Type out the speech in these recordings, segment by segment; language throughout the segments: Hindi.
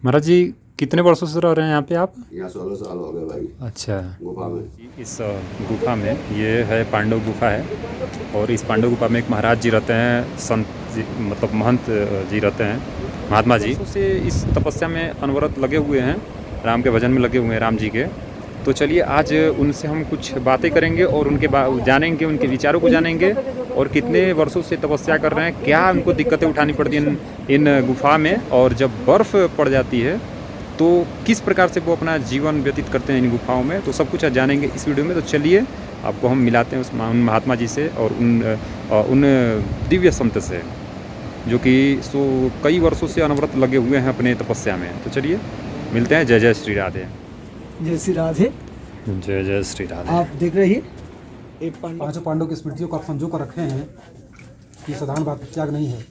महाराज जी कितने वर्षों से रह रहे हैं यहाँ पे आप? यहाँ 16 साल हो गए भाई अच्छा। गुफा में। इस गुफा में ये है पांडव गुफा है और इस पांडव गुफा में एक महाराज जी रहते हैं, संत जी मतलब महंत जी रहते हैं, महात्मा जी। वर्षों से इस तपस्या में अनवरत लगे हुए हैं, राम के भजन में लगे हुए हैं, राम जी के। तो चलिए आज उनसे हम कुछ बातें करेंगे और उनके जानेंगे, उनके विचारों को जानेंगे और कितने वर्षों से तपस्या कर रहे हैं, क्या उनको दिक्कतें उठानी पड़ती हैं इन गुफा में, और जब बर्फ़ पड़ जाती है तो किस प्रकार से वो अपना जीवन व्यतीत करते हैं इन गुफाओं में। तो सब कुछ आज जानेंगे इस वीडियो में। तो चलिए आपको हम मिलाते हैं उन महात्मा जी से और उन दिव्य संत से जो कि कई वर्षों से अनवरत लगे हुए हैं अपने तपस्या में। तो चलिए मिलते हैं। जय जय श्री राधे। जय श्री राधे। जय जय श्री राधे। आप देख रहे हैं एक पांचों पांडव की स्मृतियों को संजो कर रखे हैं। ये साधारण बात त्याग नहीं है।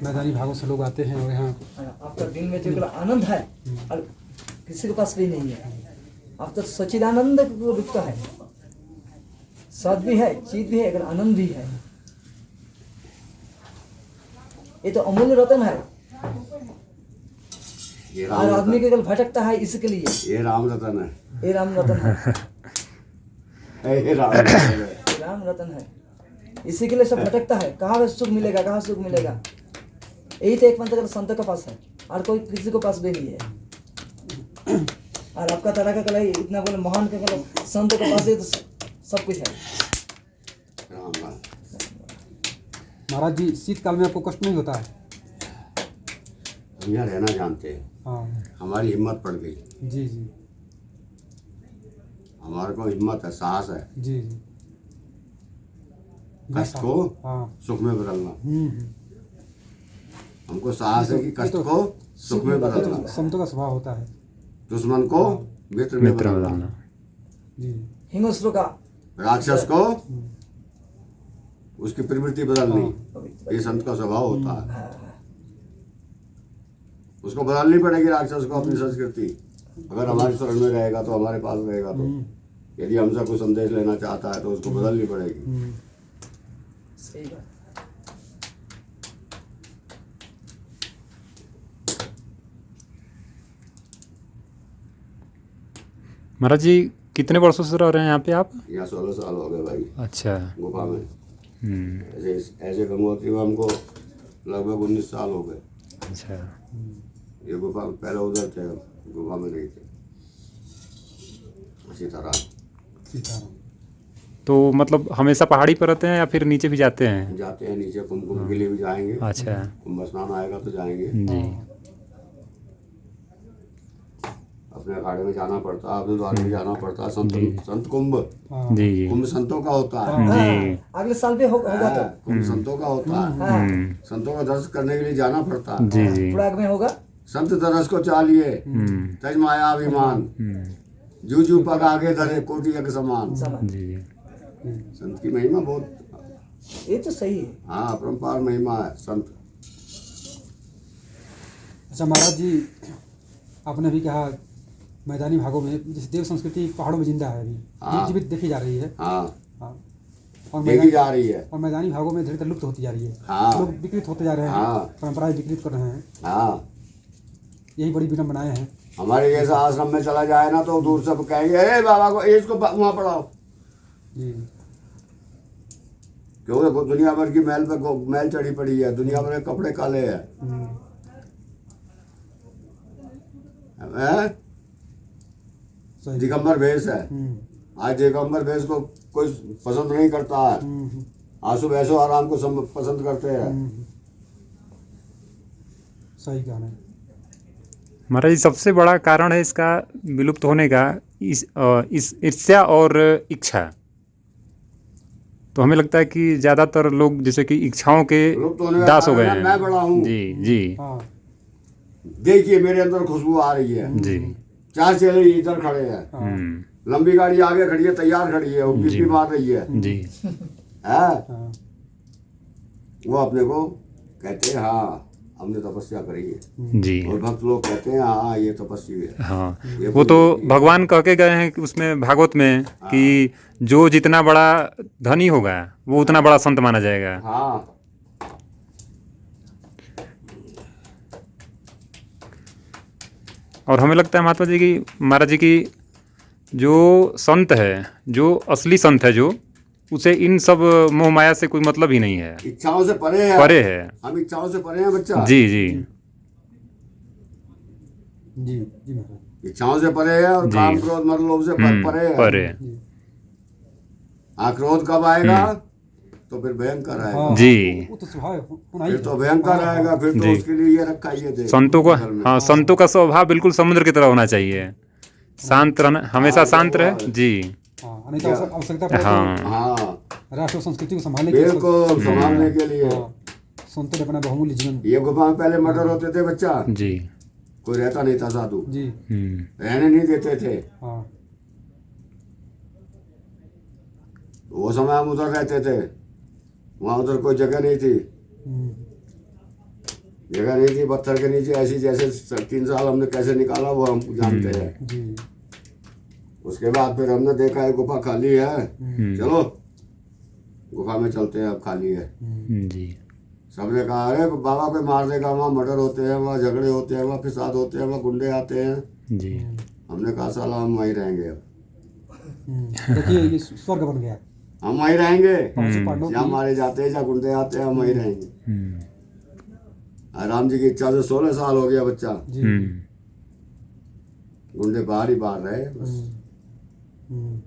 मैदानी भागों से लोग आते हैं और यहाँ आपका दिन में जो आनंद है और किसी के पास भी नहीं है। आप तो सच्चिदानंद को रुकता है, सद भी है, चीत भी है, अगर आनंद भी है। ये तो अमूल्य रतन है और आदमी के भटकता है इसके लिए। ये राम रतन है, ये राम रतन है। ये राम रतन है। राम रतन है, इसी के लिए सब भटकता है। कहाँ सुख मिलेगा, कहाँ सुख मिलेगा। यही तो एकमात्र संत के पास है और कोई किसी को पास भी नहीं है। और आपका तरह का कला इतना बोले महान का कला संत के पास है तो सब कुछ है। महाराज जी शीतकाल में आपको कष्ट नहीं होता है? हम यहाँ रहना जानते हैं। हाँ, हमारी हिम्मत पड़ गई। जी जी हमारे को हिम्मत है, साहस है। जी जी कष्ट को हाँ सुख में बदलना। हमको साहस है कि कष्ट को सुख में बदलना। संतों का स्वभाव होता है। दुश्मन को मित्र में बदलना। जी हिंगोस्त्र का राक्षस को उसकी प्रवृत्ति बदलनी, ये संत का स्वभाव होता है। उसको बदलनी पड़ेगी राक्षस को अपनी संस्कृति। अगर हमारी शरण में रहेगा तो, हमारे पास रहेगा तो, यदि हमसे कोई संदेश लेना चाहता है तो उसको बदलनी पड़ेगी। सही बात। महाराज जी कितने वर्षों से रह रहे हैं यहाँ पे आप? यहाँ 16 साल हो गए भाई अच्छा। गुफा में। ऐसे गंगोत्री में हमको लगभग 19 साल हो गए। अच्छा। ये गुफा पहले उधर थे, गुफा में नहीं थे। इसी तरह सीताराम। तो मतलब हमेशा पहाड़ी पर रहते हैं या फिर नीचे भी जाते हैं? जाते हैं नीचे, कुंभ के लिए भी जाएंगे। अच्छा कुंभ स्नान आएगा तो जाएंगे। जी। अपने अखाड़े में जाना पड़ता है, अपने द्वार में जाना पड़ता है। संत कुंभ, जी जी कुंभ संतों का होता है। जी। अगले साल भी होगा तो कुंभ संतों का होता है। संतों का दर्शन करने के लिए जाना पड़ता है। जी जी। प्रयाग में होगा। संत दरस को चालिए, तज माया अभिमान, जू जू पग आगे धरे कोटि यज्ञ समान। जी। संत की महिमा बहुत, ये तो सही है। हाँ, अपरंपार महिमा है संत। अच्छा महाराज जी, आपने भी कहा मैदानी भागों में जैसे देव संस्कृति पहाड़ों में जिंदा है, अभी जीवित देखी जा रही है। हाँ, और देखी जा रही है। और मैदानी भागों में धीरे धीरे लुप्त होती जा रही है। हाँ। लोग विकृत होते जा रहे हैं। हाँ। परंपराएं विकृत कर रहे हैं। हाँ, यही बड़ी विडम्बनाएं हैं। हमारे जैसा आश्रम में चला जाए ना तो दूर से कहेंगे, अरे बाबा को इसको वहाँ पढ़ाओ। जी। क्योंकि दुनिया भर की मैल चढ़ी पड़ी है, दुनिया भर के कपड़े काले हैं। दिगंबर भेष है। आज दिगंबर भेष को कोई पसंद नहीं करता है। आंसू भैंसो आराम को पसंद करते हैं। सही कहना है महाराज जी, सबसे बड़ा कारण है इसका विलुप्त होने का इस ईर्ष्या और इच्छा। तो हमें लगता है कि ज़्यादातर लोग जैसे कि इच्छाओं के दास हो गए हैं। मैं बड़ा हूँ। जी जी। हाँ। देखिए मेरे अंदर खुशबू आ रही है। जी। 4 चेले इधर खड़े हैं। लंबी गाड़ी आगे खड़ी है, तैयार खड़ी है, वो बिजली मार रही है। जी। है वो अपने को कहते हैं, हाँ हमने तपस्या करी है। जी और भक्त लोग कहते हैं हाँ ये तपस्वी है। हाँ, ये वो तो भगवान कह के गए हैं कि उसमें भागवत में कि जो जितना बड़ा धनी होगा वो उतना बड़ा संत माना जाएगा। हाँ और हमें लगता है महात्मा जी की, महाराज जी की जो संत है, जो असली संत है, जो उसे इन सब मोह माया से कोई मतलब ही नहीं है, इच्छाओं से परे है। परे है। हम इच्छाओं से परे हैं बच्चा। जी जी जी जी महाराज। इच्छाओं से परे है और जी। काम क्रोध मद लोभ से परे है। परे। जी हाँ क्रोध कब आएगा तो फिर भयंकर आएगा। हाँ, जी। वो तो स्वभाव होना ही फिर है। तो भयंकर हाँ, आएगा। फिर तो जी। उसके लिए ये रखा ही है देख, संतों का, घर में। हाँ, संतों का स्वभाव बिल्कुल समुद्र की तरह होना चाहिए, शांत रहना, हमेशा शांत रहे। जी हाँ, नहीं तो आवश्यकता पड़े हाँ तो हाँ राष्ट्र और संस्कृति को संभालने के लिए बिल्कुल संभालने के लिए। हाँ, संतों ने अपना बहुमूल्य जीवन। ये गुफा में पहले मर्डर होते थे बच्चा, जी कोई रहता नहीं था साधु, जी रहने नहीं देते थे। हाँ वो समय हम उधर रहते थे, वहाँ उधर कोई जगह नहीं थी। हम्म, जगह नहीं थी, पत्थर के नीचे ऐसी जैसे 3 साल हमने कैसे निकाला वो हम जानते हैं। जी उसके बाद फिर हमने देखा है गुफा खाली है, चलो गुफा में चलते हैं, अब खाली है। जी सबने कहा अरे बाबा कोई मार देगा, वहाँ मर्डर होते हैं, वहाँ झगड़े होते हैं, वहाँ फिसाद होते हैं, वहाँ गुंडे आते हैं। जी हमने कहा साला हम वहीं रहेंगे, अब देखिए ये स्वर्ग बन गया। हम वहीं रहेंगे। पांचों पांडवों जहाँ की मारे जाते हैं, जहाँ गुंडे आते हैं, हम वहीं रहेंगे। हम्म, और राम जी की इच्छा से 16 साल हो गया बच्चा, जी गुंडे बाहर ही बाहर रहे बस, हम्म,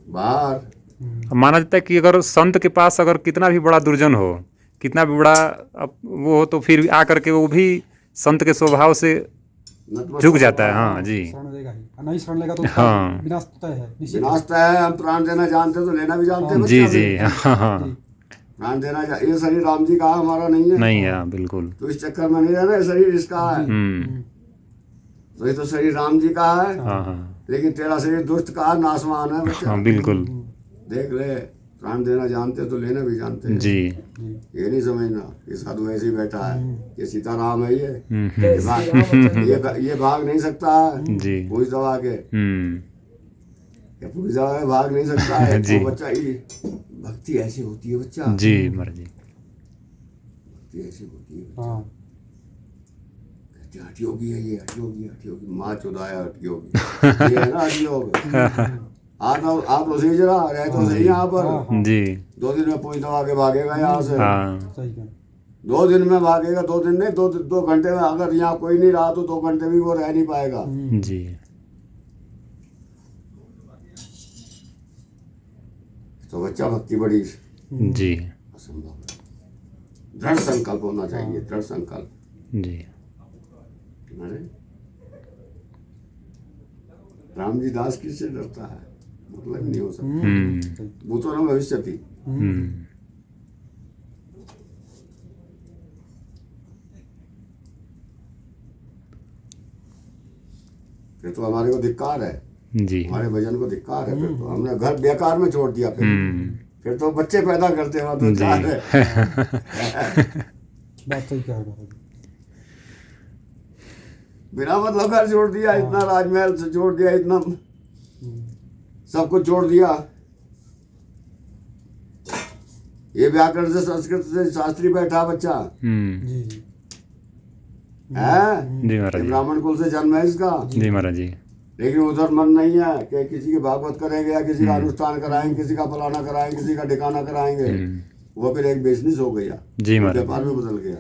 बाहर। माना जाता है कि अगर संत के पास अगर कितना भी बड़ा दुर्जन हो, कितना भी बड़ा वो हो, तो फिर भी आकर के वो भी संत के स्वभाव से नतमस्तक झुक जाता है। हाँ जी शरण लेगा ही, और नहीं शरण लेगा तो उसका हाँ। विनाश तय है, निश्चित है। विनाश तय है। हम प्राण देना जानते तो लेना भी जानते हैं जी बच्चा जी भी। हाँ हाँ जी, प्राण देना ये शरीर राम जी का है, हमारा नहीं है। नहीं है, हाँ, बिल्कुल। तो इस चक्कर में नहीं रहना, ये शरीर इसका है। हम्म, तो ये तो शरीर राम जी का है, हाँ हाँ लेकिन तेरा शरीर दुष्ट का है, नासवान है बच्चा। हाँ बिल्कुल। देख ले, प्राण देना जानते तो लेना भी जानते हैं। जी ये नहीं समझना कि साधु ऐसे ही बैठा है, ये सीताराम है, ये जय श्री राम वचन। ये भाग नहीं सकता है जी पूछ दबा के, ये पूछ दबा के भाग नहीं सकता है। जी। तो बच्चा ये भक्ति ऐसी होती है बच्चा, जी महाराज जी भक्ति ऐसी होती है। हाँ कहते हैं, हठ योगी है ये, हठ योगी, हठ योगी, माँ चुदाया हठ योगी। ये है ना हठ योग। आ तो सही जरा, रह तो सही यहाँ पर। हाँ, जी 2 दिन में पूछ दबा के भागेगा यहाँ से। हाँ सही कहा। 2 दिन में भागेगा, 2 दिन नहीं, 2 घंटे में। अगर यहाँ कोई नहीं रहा तो 2 घंटे भी वो रह नहीं पाएगा। जी तो बच्चा भक्ति बड़ी जी असंभव है। दृढ़ संकल्प होना चाहिए, दृढ़ संकल्प। जी अरे राम जी दास किससे डरता है, मतलब नहीं हो सकता। भूतो न भविष्यति। फिर तो हमारे को धिक्कार है, जी हमारे भजन को धिक्कार है। फिर तो हमने घर बेकार में छोड़ दिया। फिर तो बच्चे पैदा करते हैं, तो चार है। बात सही कहा महाराज। बिना मतलब घर छोड़ दिया, इतना राजमहल से छोड़ दिया, इतना सब कुछ छोड़ दिया। ये व्याकरण से संस्कृत से शास्त्री बैठा बच्चा जी है, जी महाराज जी ब्राह्मण कुल से जन्म है इसका, जी महाराज जी लेकिन उधर मन नहीं है कि किसी की भागवत करेंगे या किसी का अनुष्ठान कराएंगे, किसी का फलाना कराएंगे, किसी का ठिकाना कराएंगे। वो फिर एक बिजनेस हो गया, जी महाराज व्यापार में बदल गया।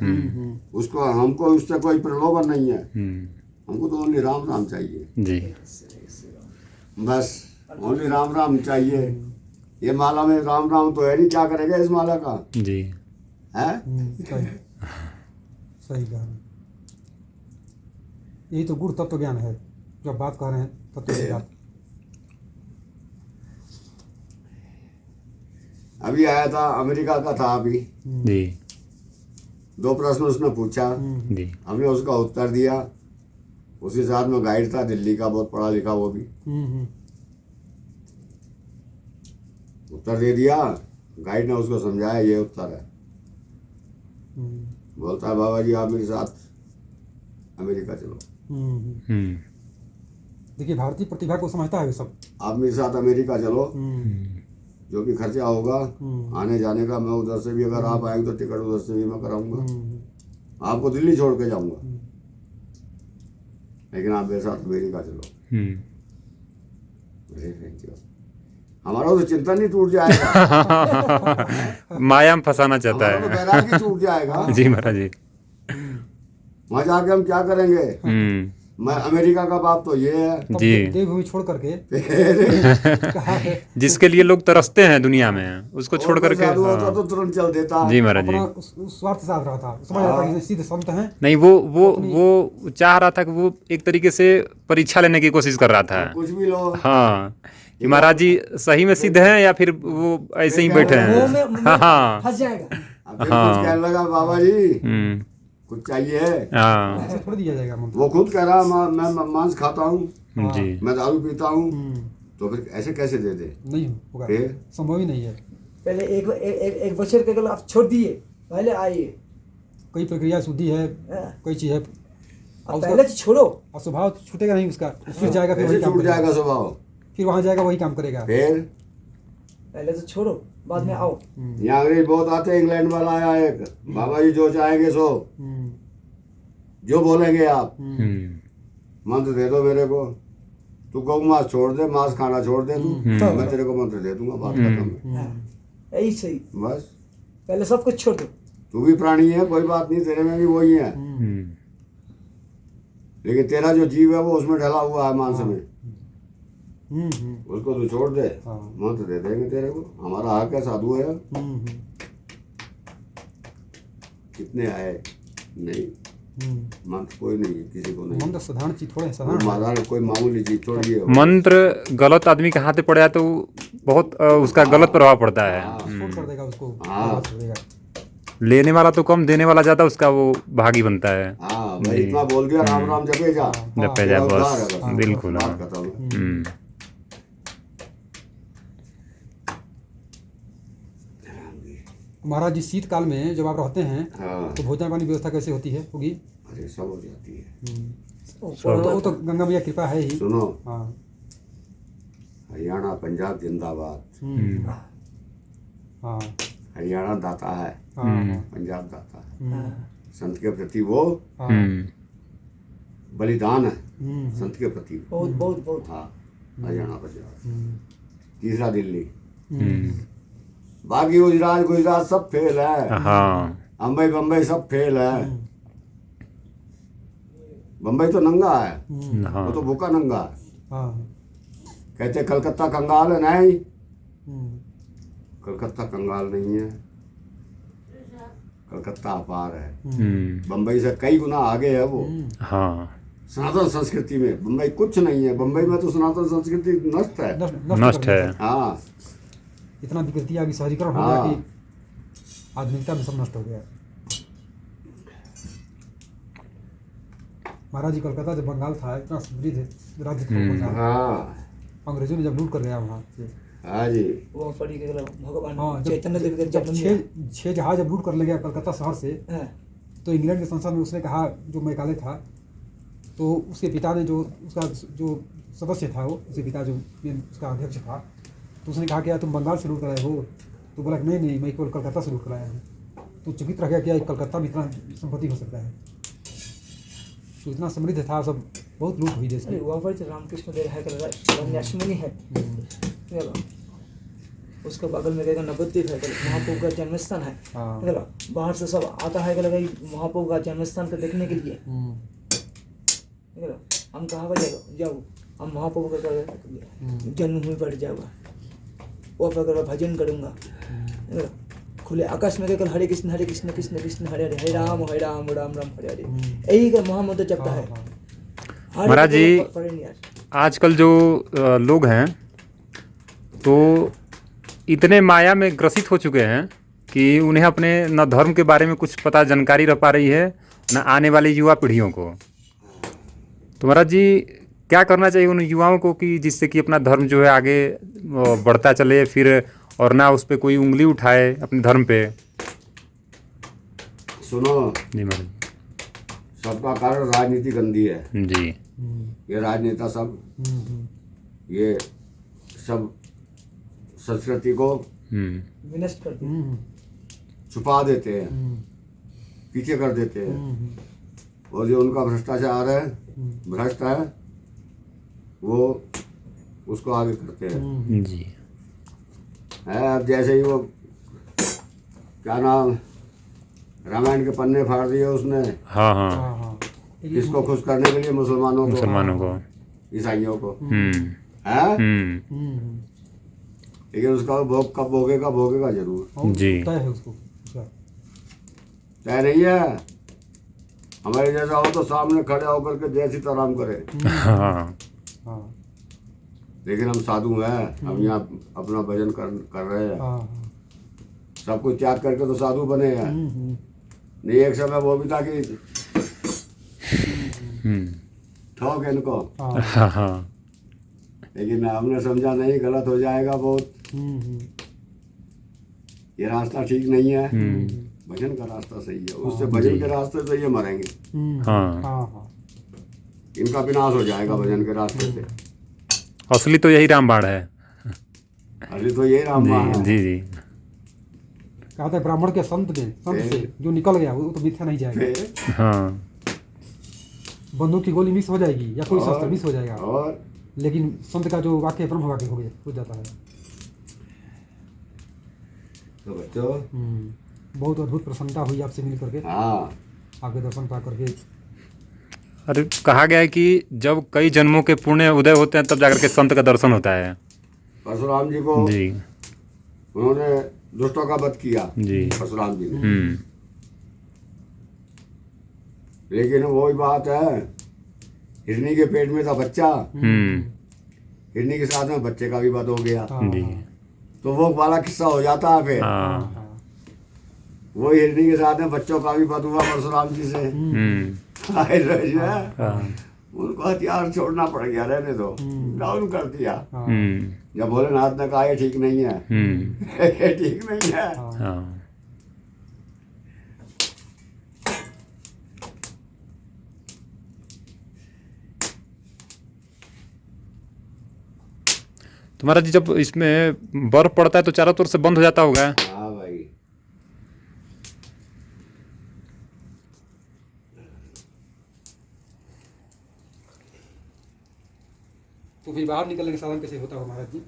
उसको हमको उससे कोई प्रलोभन नहीं है, हमको तो ओनली राम राम चाहिए, जी बस ओनली राम राम चाहिए। ये माला में राम राम तो है नहीं, क्या करेगा इस माला का, जी है? सही सही कहा। यही तो गुण तत्व ज्ञान है जो आप बात कह रहे हैं, तत्व की बात। अभी आया था, अमेरिका का था अभी। जी 2 प्रश्न उसने पूछा, जी हमने उसका उत्तर दिया। उसके साथ में गाइड था दिल्ली का, बहुत पढ़ा लिखा वो भी। उत्तर दे दिया, गाइड ने उसको समझाया ये उत्तर है। बोलता है बाबा जी आप मेरे साथ अमेरिका चलो, हम्म, देखिए भारतीय प्रतिभा को समझता है वो सब। आप मेरे साथ अमेरिका चलो, हम्म, जो भी खर्चा होगा आने जाने का मैं उधर से भी, अगर आप आएंगे तो टिकट उधर से भी मैं कराऊंगा, आपको दिल्ली छोड़ के जाऊंगा, लेकिन आप मेरे साथ अमेरिका चलो। अरे thank you। हमारा तो चिंतन नहीं टूट जाएगा, माया में फंसाना चाहता हमारा तो है। बैरागी टूट जाएगा। जी महाराज जी। वहां जाके हम क्या करेंगे? मैं अमेरिका का बाप तो ये है। तब जी। देवभूमि छोड़ करके कहा है जिसके लिए लोग तरसते हैं दुनिया में, उसको छोड़ और कोई करके। साधु होता हाँ। तो तुरंत चल देता। जी महाराज जी। अपना उस स्वार्थ साध रहा था, समझ रहा था कि सीधे संत हैं। नहीं, वो चाह रहा था कि वो एक तरीके से परीक्षा लेने की कोशिश कर रहा था। कुछ भी लो। हाँ, कि महाराज जी सही में सिद्ध हैं या फिर वो ऐसे ही बैठे मुंह हैं। में हाँ फंस जाएगा। अब फिर कुछ कहने लगा बाबा जी हम्म, कुछ चाहिए, हाँ ऐसे थोड़ी दिया जाएगा मंत्र। वो खुद कह रहा मैं मांस खाता हूँ, जी। मैं दारू पीता हूँ, तो फिर ऐसे कैसे दे दे? नहीं होगा, फिर संभव ही नहीं है। पहले एक बच्चे के अगर आप छोड़ दिए, पहले आइए, कई प्रक्रिया शुद्धि है, हाँ। कई चीज है। अब पहले तो छोड़ो, और स्वभाव छूटेगा नहीं उसका, फिर जाएगा, फिर कैसे वही काम छूट करेगा, जाएगा स्वभाव? फिर वहां जाएगा वही काम करेगा। फिर पहले तो छोड़ो, बाद में आओ। यहाँ अंग्रेज बहुत आते हैं, इंग्लैंड वाला आया एक, बाबा जी जो चाहेंगे सो, जो बोलेंगे आप, मंत्र दे दो मेरे को, तू गौ मांस छोड़ दे, मांस खाना छोड़ दे तू, मैं तेरे को मंत्र दे दूंगा, बात खत्म है। हाँ, यही सही। बस पहले सब कुछ छोड़ दो। तू भी प्राणी है, कोई बात नहीं, तेरे में भी वही है, लेकिन तेरा जो जीव है वो उसमें ढला हुआ है मांस में, उसको तू छोड़ दे, हाँ। मंत्र दे देंगे तेरे को। हमारा हक है, साधु है। कितने आए? नहीं, मंत्र कोई नहीं है, किसी को नहीं। मंत्र साधारण चीज थोड़े, वो साधारण महाराज कोई मामूली चीज थोड़ी है। मंत्र गलत आदमी के हाथ में पड़ जाए तो बहुत उसका गलत प्रभाव पड़ता है। छोड़ कर देगा उसको, हाँ। बर्बाद कर देगा। लेने वाला तो कम, देने वाला ज्यादा उसका वो भागी बनता है। हाँ भाई, इतना बोल दिया, राम राम जपे जा, जपे जा, तेरा बस उद्धार है, बिल्कुल। बात खत्म है। महाराज जी शीतकाल में जब आप रहते हैं हाँ, तो भोजन पानी व्यवस्था कैसे होती है, होगी? अरे सब हो जाती है। वो तो गंगा मैया कृपा है ही। सुनो, हाँ। हरियाणा पंजाब जिंदाबाद। हाँ। हरियाणा दाता है, हाँ। पंजाब दाता है, संत के प्रति वो हाँ। बलिदान है, संत के प्रति। बहुत बहुत बहुत। हाँ, हरियाणा पंजाब। तीसरा दिल्ली, हम्म, बाकी गुजरात सब फेल है, हाँ बम्बई बम्बई सब फेल है। बम्बई तो नंगा है, वो हाँ तो भूखा नंगा है। हाँ। कहते कलकत्ता कंगाल है, नहीं, कलकत्ता कंगाल नहीं है, कलकत्ता अपार है। बम्बई से कई गुना आगे है वो। हाँ सनातन संस्कृति में बम्बई कुछ नहीं है, बम्बई में तो सनातन संस्कृति नष्ट है। नष्ट कर है। दिया। हाँ, इतना विकृति आ गई, शहरीकरण हो हाँ। गया कि आधुनिकता में सब नष्ट हो गया। महाराज जी, कलकत्ता जब बंगाल था, इतना समृद्ध राज्य था, हाँ, अंग्रेजों ने जब लूट कर गया वहाँ से। हाँ जी, वो पढ़ी के भगवान हाँ, चैतन्य देव के जब जन्म छह जहाज जब लूट कर ले गया कलकत्ता शहर से, हाँ, तो इंग्लैंड के संसद में उसने कहा, जो मैकाले था, तो उसके पिता ने जो उसका जो सदस्य था, वो उसके पिता जो उसका अध्यक्ष था, तो उसने कहा कि यार तुम बंगाल से लूट कर आए हो? तो बोला कि नहीं, मैं केवल कलकत्ता से लूट कर आया हूँ। तो चकित रह गया कि यार कलकत्ता में इतना संपत्ति हो सकता है। तो इतना समृद्ध था, सब बहुत लूट हुई देश अरे की। वहाँ पर जो रामकृष्ण देव है वन्याश्रमणी है, उसके बगल में रहेगा नवद्वीप है, महाप्रभु का जन्म स्थान है। हाँ। बाहर से सब आता है महाप्रभु का जन्म स्थान को देखने के लिए। हम कहाँ पर जाओ, हम महाप्रभु का जन्मभूमि पर जाऊँगा, वो पर भजन करूँगा। खुले आकाश में कहकर हरे कृष्ण कृष्ण कृष्ण हरे हरे, हरे राम राम राम हरे हरे, यही का महामंत्र जपता है। महाराज जी, आजकल जो लोग हैं तो इतने माया में ग्रसित हो चुके हैं कि उन्हें अपने न धर्म के बारे में कुछ पता जानकारी रह पा रही है, न आने वाली युवा पीढ़ियों को। तो महाराज जी, क्या करना चाहिए उन युवाओं को कि जिससे कि अपना धर्म जो है आगे बढ़ता चले, फिर और ना उस पर कोई उंगली उठाए अपने धर्म पे? सुनो, जी महाराज सबका कारण राजनीति गंदी है। जी। ये राजनेता सब ये सब संस्कृति को विनष्ट कर दिया। छुपा देते हैं, पीछे कर देते हैं, और जो उनका भ्रष्टाचार है, भ्रष्ट है, वो उसको आगे करते हैं। जी। है अब जैसे ही वो क्या नाम रामायण के पन्ने फाड़ दिए उसने, हाँ हाँ। किसको खुश करने के लिए? मुसलमानों को, ईसाइयों को। है लेकिन उसका भोग कब भोगेगा जरूर। जी। तय है उसको उसका। तय नहीं है। हमारे जैसा हो तो सामने खड़े होकर के जय सीताराम करे, हाँ। लेकिन हम साधु हैं, हम यहाँ अपना भजन कर रहे हैं, सब कुछ त्याग करके तो साधु बने हैं। नहीं एक समय वो भी था कि ठोक इनको, हाँ। लेकिन हमने समझा नहीं, गलत हो जाएगा बहुत, ये रास्ता ठीक नहीं है। भजन का रास्ता सही है, उससे भजन के रास्ते से ये मरेंगे। हाँ। इनका विनाश हो जाएगा भजन के रास्ते से। असली तो यही रामबाण है। अरे तो ये रामबाण है। जी जी। कहा था ब्राह्मण के संत से जो निकल गया वो तो मिथ्या नहीं जाएगा। हाँ। बंदूक की गोली मिस हो जाएगी या कोई शस्त्र मिस हो जाएगा, और लेकिन संत का जो वाक्य ब्रह्म वाक्य हो जाता है। तो बच्चों, बहुत अद्भुत प्रसन्नता हुई आपसे मिल करके, हाँ, आपके दर्शन पा करके। अरे कहा गया है कि जब कई जन्मों के पुण्य उदय होते हैं तब जाकर के संत का दर्शन होता है। परशुराम जी को जी। उन्होंने दुष्टों का वध किया जी। परशुराम जी ने, लेकिन वही बात है, हिरनी के पेट में था बच्चा, हिरनी के साथ में बच्चे का भी वध हो गया। जी। तो वो वाला किस्सा हो जाता है फिर। वो हिरनी के साथ में बच्चों का भी वध हुआ परशुराम जी से। उनको हथियार छोड़ना पड़ गया, रहने दो, डाउन कर दिया। जब भोलेनाथ ने कहा ये ठीक नहीं है, ये ठीक नहीं है। तो महाराज जी जब इसमें बर्फ पड़ता है तो चारों तरफ से बंद हो जाता होगा। हाँ भाई, तो फिर बाहर निकलने के साधन कैसे होता हो महाराज जी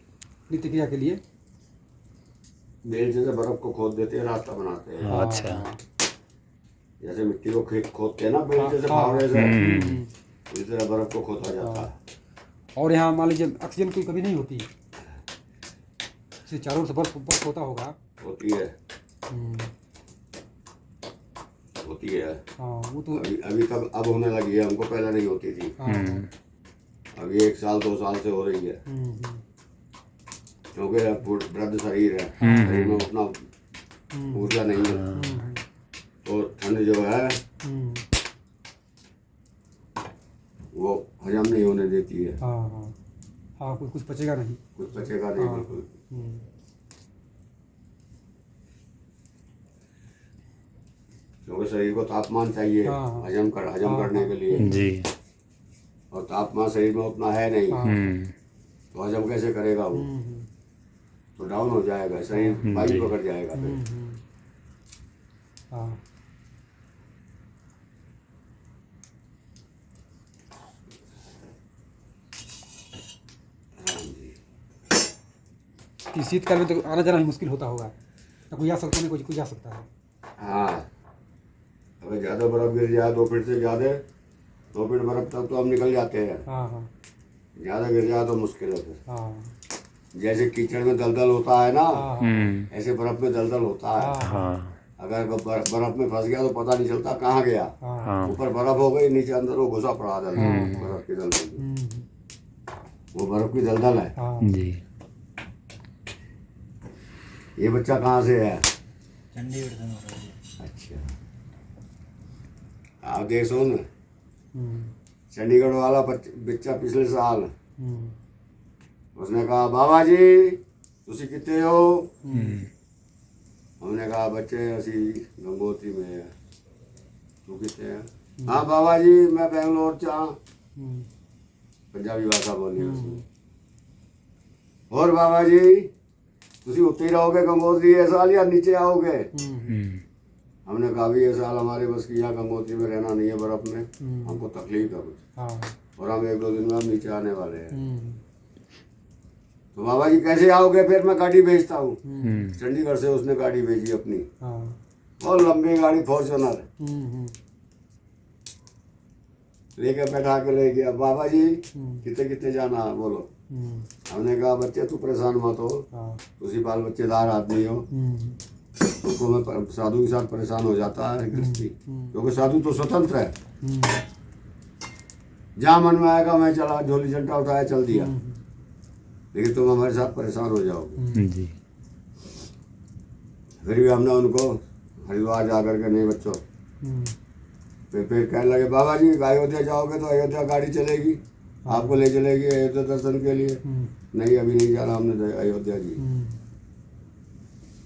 नित्य क्रिया के लिए? बेलचे से बर्फ को खोद देते हैं, रास्ता बनाते हैं। अच्छा। जैसे मिट्टी को खोदते हैं ना बेलचे से, फावड़े से, इस तरह बर्फ को खोदा जाता है। और यहाँ मान लीजिए ऑक्सीजन की कमी नहीं होती, चारों से बर्फ होता होगा। होती है, होती है। वो तो अभी तक अब होने लगी है, हमको पहले नहीं होती थी। अभी 1 साल 2 साल से हो रही है, क्योंकि वृद्ध शरीर है, शरीर में उतना ऊर्जा नहीं है, तो ठंड जो है वो हजम नहीं होने देती है। कुछ पचेगा नहीं, कुछ बचेगा नहीं बिल्कुल। क्योंकि शरीर को तापमान चाहिए हजम करने के लिए जी। और तापमान शरीर में उतना है नहीं, तो हजम कैसे करेगा वो? तो डाउन हो जाएगा शरीर, वायु पकड़ जाएगा फिर। शीतकाल में तो आना जाना ही मुश्किल होता होगा, ना कोई आ सकता है, कोई जा सकता है। हाँ, अगर ज़्यादा बर्फ गिर जाए 2 फीट से ज़्यादा, 2 फीट बर्फ तक तो हम निकल जाते हैं। ज़्यादा गिर जाए तो मुश्किल है फिर। जैसे कीचड़ में दलदल होता है ना, ऐसे बर्फ में दलदल होता है। अगर बर्फ में फंस गया तो पता नहीं चलता कहाँ गया। ऊपर बर्फ हो गई, नीचे अंदर वो घुसा पड़ा दलदल, बर्फ की दलदल, वो बर्फ की दलदल है जी। ये बच्चा कहाँ से है? चंडीगढ़ से। अच्छा, आप देख सुन, चंडीगढ़ वाला बच्चा पिछले साल उसने कहा बाबा जी तुसी कितने हो? हमने कहा बच्चे असी गंगोत्री में है। तू कितने हैं? हाँ बाबा जी मैं बेंगलोर चा पंजाबी भाषा बोली उसने। और बाबा जी तुसी उत्ते ही रहोगे गंगोत्री ये साल या नीचे आओगे? हमने कहा भी ये साल हमारे बस की यहाँ गंगोत्री में रहना नहीं है, बर्फ में हमको तकलीफ है कुछ और हम 1-2 दिन में हम नीचे आने वाले हैं। तो बाबा जी कैसे आओगे? फिर मैं गाड़ी भेजता हूँ। चंडीगढ़ से उसने गाड़ी भेजी अपनी, और लंबी गाड़ी फॉर्च्यूनर लेके बैठा के ले गया। बाबा जी कितने कितने जाना है बोलो? हमने कहा बच्चे तू परेशान मत हो, तुसी बाल बच्चेदार आदमी हो, तुमको मैं साधु के साथ परेशान हो जाता है गृहस्थी, क्योंकि साधु तो स्वतंत्र है, जहाँ मन में आएगा मैं चला, झोली झंडा उठाया चल दिया, लेकिन तुम हमारे साथ परेशान हो जाओगे जी। फिर भी हमने उनको हरिद्वार जा करके नहीं बच्चों, फिर कहने लगे बाबा जी अयोध्या जाओगे तो अयोध्या गाड़ी चलेगी, आपको ले चलेगी अयोध्या दर्शन के लिए। नहीं अभी नहीं जाना हमने अयोध्या जी।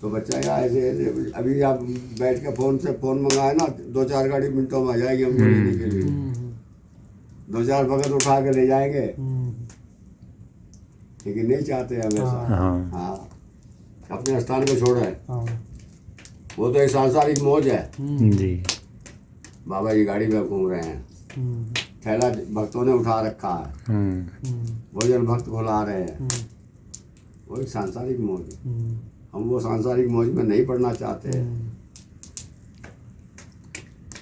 तो बच्चा यार ऐसे ऐसे अभी आप बैठ के फोन मंगाए ना, 2-4 गाड़ी मिनटों में आ जाएगी हमको लेने के लिए, 2-4 भगत उठा के ले जाएंगे, लेकिन नहीं चाहते हमेशा। हाँ अपने स्थान को छोड़ा है, वो तो एक सांसारिक मौज है जी। बाबा जी गाड़ी में घूम रहे हैं, थैला भक्तों ने उठा रखा है, भोजन भक्त खुला रहे हैं, वो एक सांसारिक मौज है। हम वो सांसारिक मौज में नहीं पढ़ना चाहते हैं।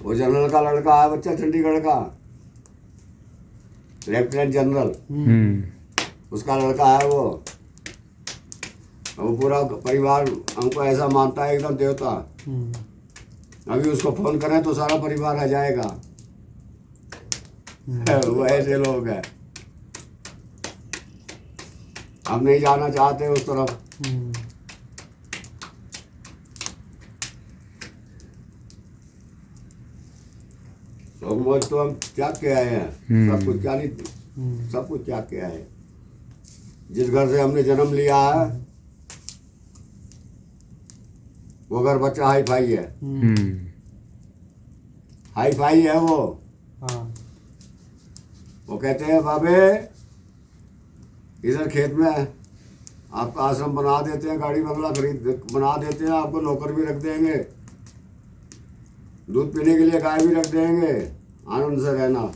वो जनरल का लड़का है बच्चा, चंडीगढ़ का लेफ्टिनेंट जनरल, उसका लड़का है वो पूरा परिवार हमको ऐसा मानता है एकदम देवता। अभी उसको फोन करें तो सारा परिवार आ जाएगा। वो ऐसे लोग हैं, हम नहीं जाना चाहते उस तरफ। तो मौज तो हम त्याग के आए हैं, सब कुछ क्या नहीं, सब कुछ त्याग के आए। जिस घर से हमने जन्म लिया है वो घर बच्चा हाई फाई है, हाई फाई है वो। वो कहते हैं बाबे इधर खेत में आपका आश्रम बना देते हैं, गाड़ी बंगला खरीद बना देते हैं, आपको नौकर भी रख देंगे, दूध पीने के लिए गाय भी रख देंगे, आनंद से रहना।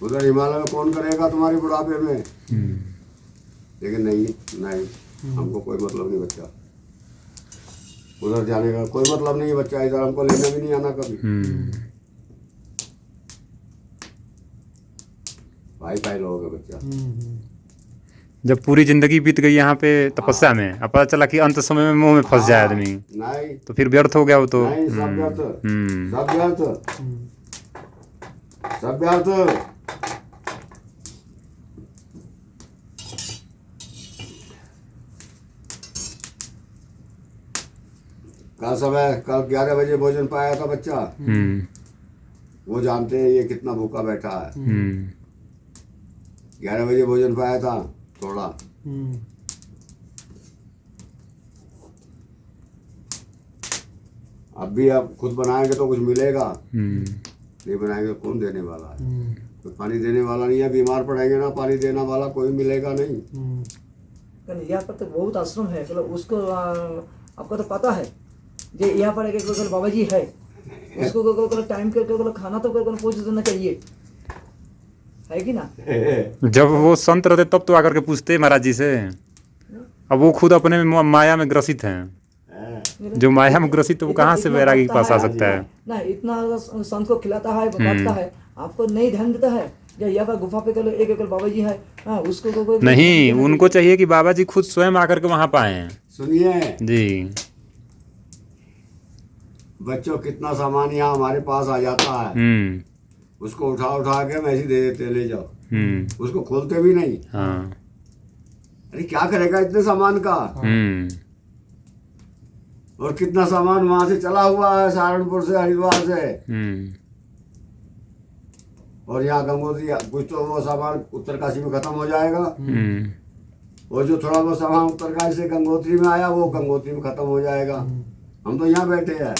उधर हिमालय में कौन करेगा तुम्हारी बुढ़ापे में? लेकिन नहीं नहीं, हमको कोई मतलब नहीं बच्चा, उधर जाने का कोई मतलब नहीं है बच्चा, इधर हमको लेने भी नहीं आना कभी। भाई भाई लोग है बच्चा। जब पूरी जिंदगी बीत गई यहाँ पे तपस्या में, अब पता चला कि अंत समय में मुंह में फंस जाए आदमी, नहीं तो फिर व्यर्थ हो गया वो तो। नहीं, सब व्यर्थ, सब व्यर्थ, सब व्यर्थ। कल 11 बजे भोजन पाया था बच्चा, वो जानते हैं ये कितना भूखा बैठा है। 11 बजे भोजन पाया था थोड़ा, अब भी आप खुद बनाएंगे तो कुछ मिलेगा, नहीं बनाएंगे कौन देने वाला है? तो पानी देने वाला नहीं है, बीमार पड़ेंगे ना, पानी देने वाला कोई मिलेगा नहीं। यहाँ पर तो बहुत आश्रम है, मतलब उसको आपको तो पता है जे यहाँ पर एक बाबा जी है, उसको टाइम करके खाना तो पूछ देना चाहिए, है कि ना? जब वो संत रहते तब तो आकर के पूछते महाराज जी से, अब वो खुद अपने में माया में ग्रसित हैं। जो माया में ग्रसित है वो कहाँ से वैरागी के पास आ सकता है? ना इतना संत को खिलाता है, बताता है, आपको नहीं ध्यान देता है। जो यहाँ पर गुफा पे एक बाबा जी है, उसको नहीं, उनको चाहिए कि बाबा जी खुद स्वयं आकर के वहाँ पाए। सुनिए जी बच्चों, कितना सामान यहाँ हमारे पास आ जाता है, उसको उठा के मैं ऐसे दे देते, ले जाओ, उसको खोलते भी नहीं। हाँ। अरे क्या करेगा इतने सामान का? और कितना सामान वहां से चला हुआ है, सहारनपुर से, हरिद्वार से, और यहाँ गंगोत्री, कुछ तो वो सामान उत्तरकाशी में खत्म हो जाएगा, और जो थोड़ा बहुत सामान उत्तरकाशी से गंगोत्री में आया वो गंगोत्री में खत्म हो जाएगा। हम तो यहाँ बैठे हैं,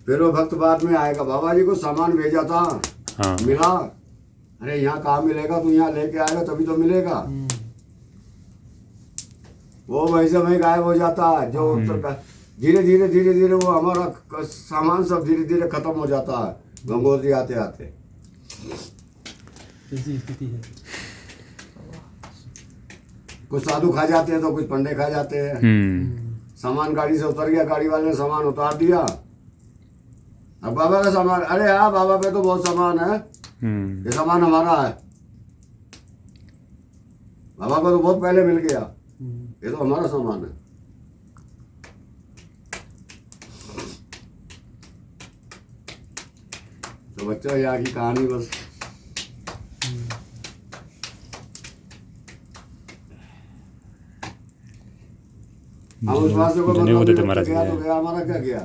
फिर वो भक्त बाद में आएगा, बाबा जी को सामान भेजा था, हाँ मिला, अरे यहाँ कहाँ मिलेगा, तू यहाँ लेके आएगा तभी तो मिलेगा। वो वहीं से वहीं गायब हो जाता है। जो धीरे धीरे वो हमारा सामान सब धीरे धीरे खत्म हो जाता है गंगोत्री आते आते। ऐसी स्थिति है। कुछ साधु खा जाते हैं तो कुछ पंडे खा जाते हैं। सामान गाड़ी से उतर गया, गाड़ी वाले ने सामान उतार दिया, अब बाबा का सामान, अरे हाँ बाबा पे तो बहुत सामान है, ये सामान हमारा है, बाबा को तो बहुत पहले मिल गया, ये तो हमारा सामान है। तो बच्चों यहाँ की कहानी बस हम उस बात से कोई धन्यवाद मतलब देते महाराज गया जी। तो गया, हमारा क्या गया।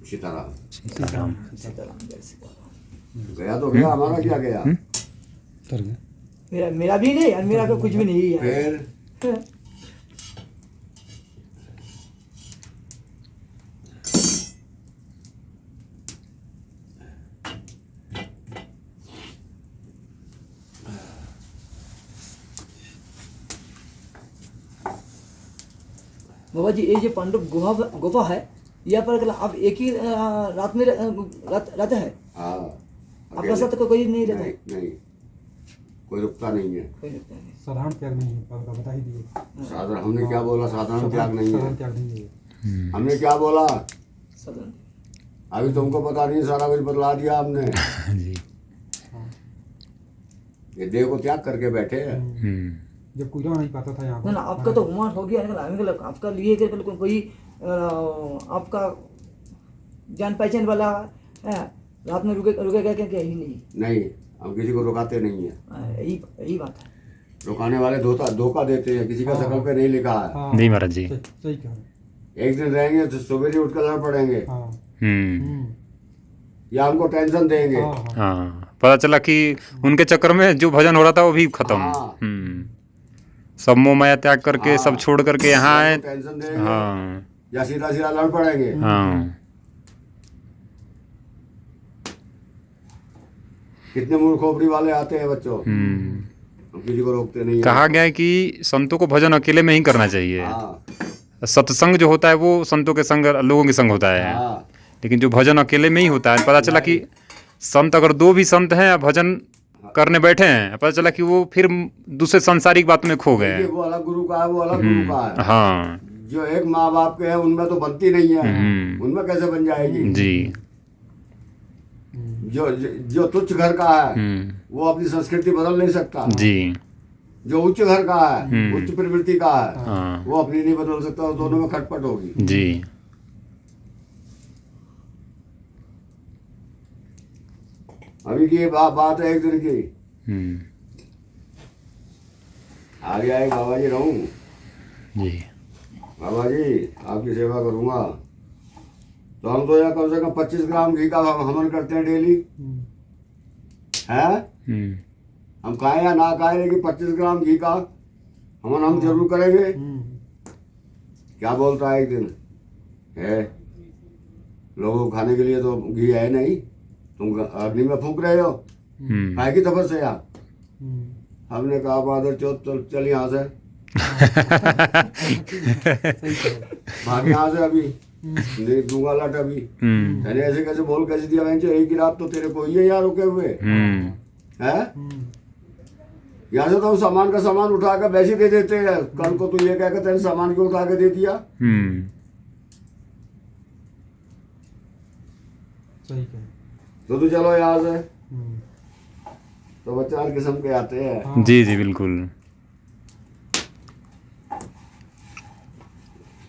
सीताराम सीताराम सीताराम जय सीताराम। गया तो गया, हमारा क्या गया। उतर गया। मेरा भी नहीं, और मेरा तो कुछ भी नहीं है। फिर बाबा जी ये जो पांडव गुफा है, यहाँ पर आप एक ही रात में रहते हैं? हाँ आपका साथ तो कोई नहीं रहता है? नहीं कोई रुकता नहीं है। कोई रुकता नहीं। साधारण त्याग नहीं है, बाबा बता ही दिए। साधारण, हमने क्या बोला, साधारण त्याग नहीं साधारण है। त्याग नहीं है। हमने क्या बोला, सदन अभी तुमको पता नहीं, सारा कुछ बदला दिया हमने। जी। ये देह को त्याग करके बैठे हैं। जब पूजा नहीं पाता था यहाँ ना ना, आपका तो उम्र हो गया है, आपका लिए के बिल्कुल कोई आपका जान पहचान वाला है, रात में रुकेगा क्या ही नहीं। नहीं, हम किसी को रुकाते नहीं है। यही बात है। रुकाने वाले धोखा देते हैं, किसी का शकल पे नहीं लिखा है। हाँ, नहीं महाराज जी। सही कह रहे हैं। एक दिन रहेंगे तो सवेरे उठ कर लड़ पड़ेंगे, हाँ। या हमको टेंशन देंगे। हाँ, हाँ। हाँ पता चला कि उनके चक्कर में जो भजन हो रहा था वो भी खत्म। हाँ। सब मोह माया त्याग करके हाँ। सब छोड़ करके यहाँ आए। टेंशन देंगे, हाँ या सीधा सीधा लड़ पड़ेंगे। हाँ कितने मूर्ख खोपड़ी वाले आते हैं बच्चों, हम किसी को रोकते नहीं है। कहा गया है कि संतों को भजन अकेले में ही करना चाहिए। हाँ सत्संग जो होता है वो संतों के संग, लोगों के संग होता है। हाँ लेकिन जो भजन अकेले में ही होता है, पता चला कि संत अगर दो भी संत हैं भजन करने बैठे हैं, पता चला कि वो फिर दूसरे सांसारिक बात में खो गए। ये वो अलग गुरु का है, वो अलग गुरु का है। हाँ जो एक माँ बाप के हैं उनमें तो बनती नहीं है, उनमें कैसे बन जाएगी। जी। जो तुच्छ घर का है वो अपनी संस्कृति बदल नहीं सकता। जी। जो उच्च घर का है, उच्च प्रवृत्ति का है, हाँ वो अपनी नहीं बदल सकता, उस दोनों में खटपट होगी। जी। अभी की ये बात है एक दिन की। आ गया एक बाबा जी रहूं, जी। बाबा जी आपकी सेवा करूंगा, तो हम तो यहाँ कम से कम 25 ग्राम घी का हवन करते हैं डेली है। हम खाएं या ना खाएं, लेकिन 25 ग्राम घी का हवन हम जरूर करेंगे। क्या बोलता है एक दिन, है लोगों को खाने के लिए तो घी है नहीं, तुम अग्नि में फूंक रहे हो, खाए की तपस्या। हमने कहा बहादुर चौथ चल यहाँ से, भाग यहाँ से अभी, नहीं दूंगा लट अभी। मैंने ऐसे कैसे बोल कैसे दिया, एक ही रात तो तेरे को ही है यहाँ रुके हुए है। यहाँ से तो हम सामान का सामान उठा कर वैसे दे देते हैं, कल को तू ये कहकर तेरे सामान क्यों उठा के दे दिया। सही कह। तो तू चलो यहाँ से। तो बच्चे हर किस्म के आते हैं। जी जी बिल्कुल।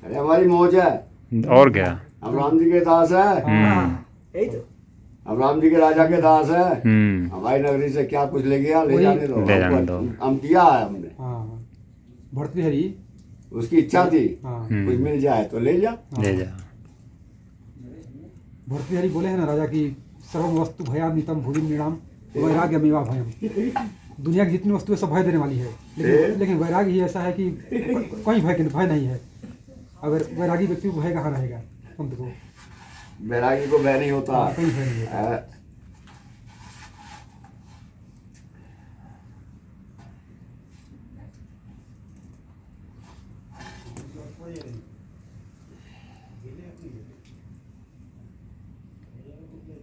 अरे हमारी मौज है, और क्या। हम राम जी के दास है, यही तो। हम राम जी के राजा के दास है। हमारी नगरी से क्या कुछ ले गया, ले जाने दो, ले जाने दो। हम दिया है हमने। भर्तृहरि उसकी इच्छा थी कुछ मिल जाए तो ले जा, ले जा। भर्तृहरि बोले हैं ना राजा की, सर्व वस्तु भयान्वितम भुवि नृणाम वैराग्य मेवा भयम। दुनिया की जितनी वस्तुएं सब भय देने वाली है, लेकिन वैराग्य ही ऐसा है कि कोई भय नहीं है। अगर वैरागी व्यक्ति को भय कहाँ रहेगा। संत को। बैरागी को भय नहीं होता। हाँ, कहीं भय नहीं होता। है।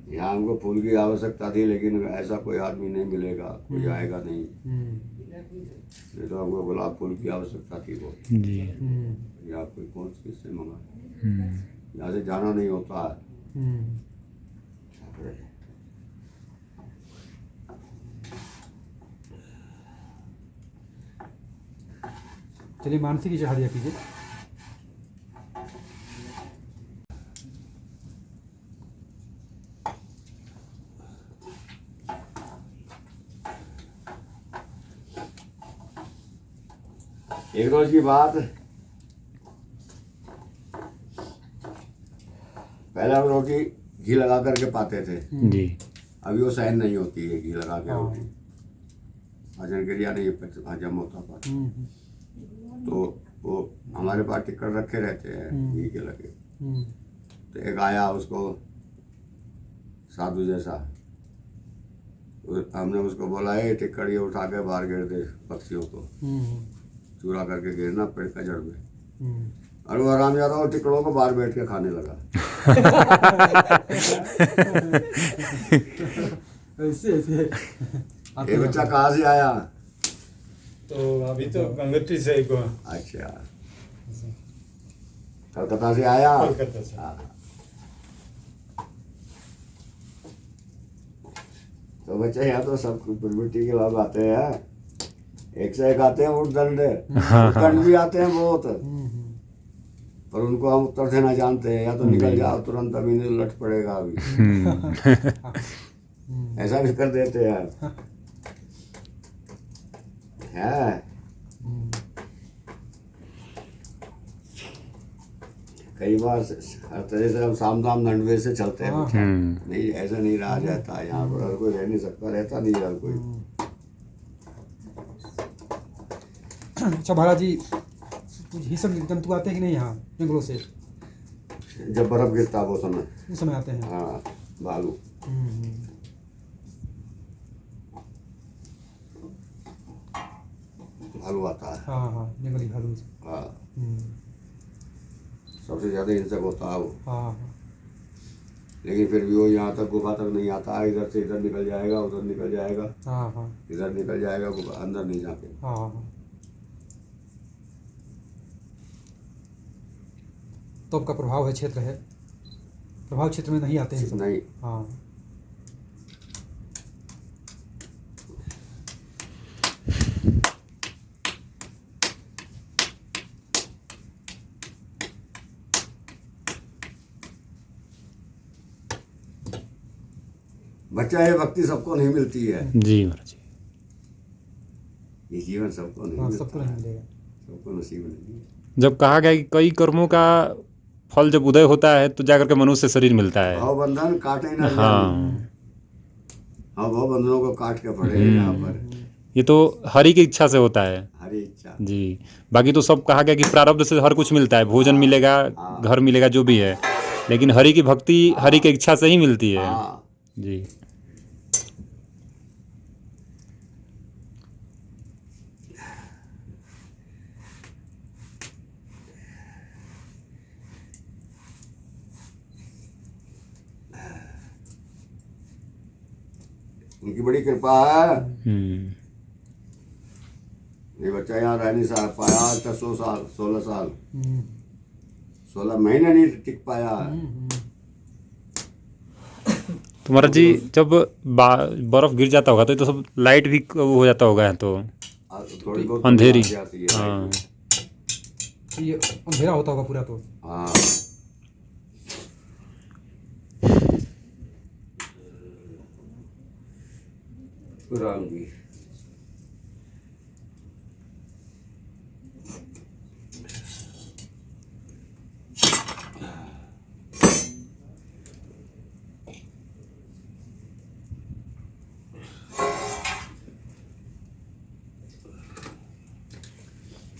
यहाँ हमको फूल की आवश्यकता थी, लेकिन ऐसा कोई आदमी नहीं मिलेगा, कोई आएगा नहीं। नहीं तो हमको गुलाब फूल की आवश्यकता थी वो। जी। यहाँ कोई कौन सी किससे मंगा, यहाँ से जाना नहीं होता है। चलिए मानसी की चढ़ा दिया कीजिए। एक रोज की बात, पहले हम रोटी घी लगा करके पाते थे। जी। अभी वो सहन नहीं होती है घी लगा के रोटी, हजम क्रिया नहीं हजम होता पाता। तो वो हमारे पास टिक्कर रखे रहते हैं घी के लगे। तो एक आया उसको साधु जैसा, हमने उसको बोला ये टिक्कर ये उठा के बाहर गिर दे पक्षियों को, चूरा करके गिरना पेड़ का जड़ में। और वो आराम ज्यादा वो टिकड़ों को बाहर बैठ के खाने लगा। ऐसे ऐसे ये बच्चा कहाँ से आया? तो अभी तो गंगोत्री से को अच्छा, कलकत्ता से आया। कोलकाता से। हाँ। तो बच्चे यहाँ तो सब मिट्टी के लोग आते हैं, एक से एक आते हैं उड़दंड, उड़दंड भी आते हैं बहुत, पर उनको हम उत्तर देना जानते हैं, या तो निकल जाओ तुरंत, अभी नहीं लट पड़ेगा अभी। ऐसा भी कर देते हैं। है कई बार हर तरह से हम साम दाम दंडवे से चलते हैं। नहीं ऐसा नहीं रहा जाता, यहाँ पर हर कोई रह नहीं सकता, रहता नहीं हर कोई। अच्छा महाराज जी, ये सब जंतु आते हैं कि नहीं यहाँ जंगलों से? जब बर्फ गिरता वो समय, उस समय आते हैं। हाँ भालू। भालू आता है। हाँ हाँ, जंगली भालू। हाँ सबसे ज्यादा हिंसक होता है वो। हाँ लेकिन फिर भी वो यहाँ तक गुफा तक नहीं आता है, इधर से इधर निकल जाएगा, उधर निकल जाएगा, हाँ हाँ इधर निकल जाएगा, गुफा अंदर नहीं जाके। हाँ हाँ। तो आपका प्रभाव है, क्षेत्र है, प्रभाव क्षेत्र में नहीं आते हैं सब। नहीं। हाँ बच्चा ये भक्ति सबको नहीं मिलती है। जी महाराज जी। ये जीवन सबको नहीं हाँ, मिलता सबको नहीं है। मिलेगा। सबको नसीब नहीं है। जब कहा गया कि कई कर्मों का फल जब उदय होता है तो जाकर के मनुष्य शरीर मिलता है। भाव बंधन काटे ना जाए। हाँ, हाँ भाव बंधनों को काट के पड़े यहाँ पर। ये तो हरि की इच्छा से होता है। हरी इच्छा। जी। बाकी तो सब कहा गया कि प्रारब्ध से हर कुछ मिलता है, भोजन मिलेगा, घर मिलेगा, जो भी है, लेकिन हरि की भक्ति हरि की इच्छा से ही मिलती है। हाँ जी। उनकी बड़ी कृपा है। हम्म। ये बच्चा यहाँ रह नहीं पाया आज तक 100 साल 16 साल 16 महीने नहीं टिक पाया है। तो महाराज जी जब बर्फ गिर जाता होगा तो सब लाइट भी वो हो जाता होगा, तो थोड़ी बहुत अंधेरी। आ जाती है। हाँ। ये अंधेरा होता होगा पूरा तो। हाँ राम जी।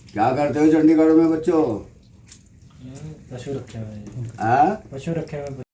क्या करते हो चंडीगढ़ में बच्चों? पशु रखे हुए हैं हाँ पशु रखे हुए हैं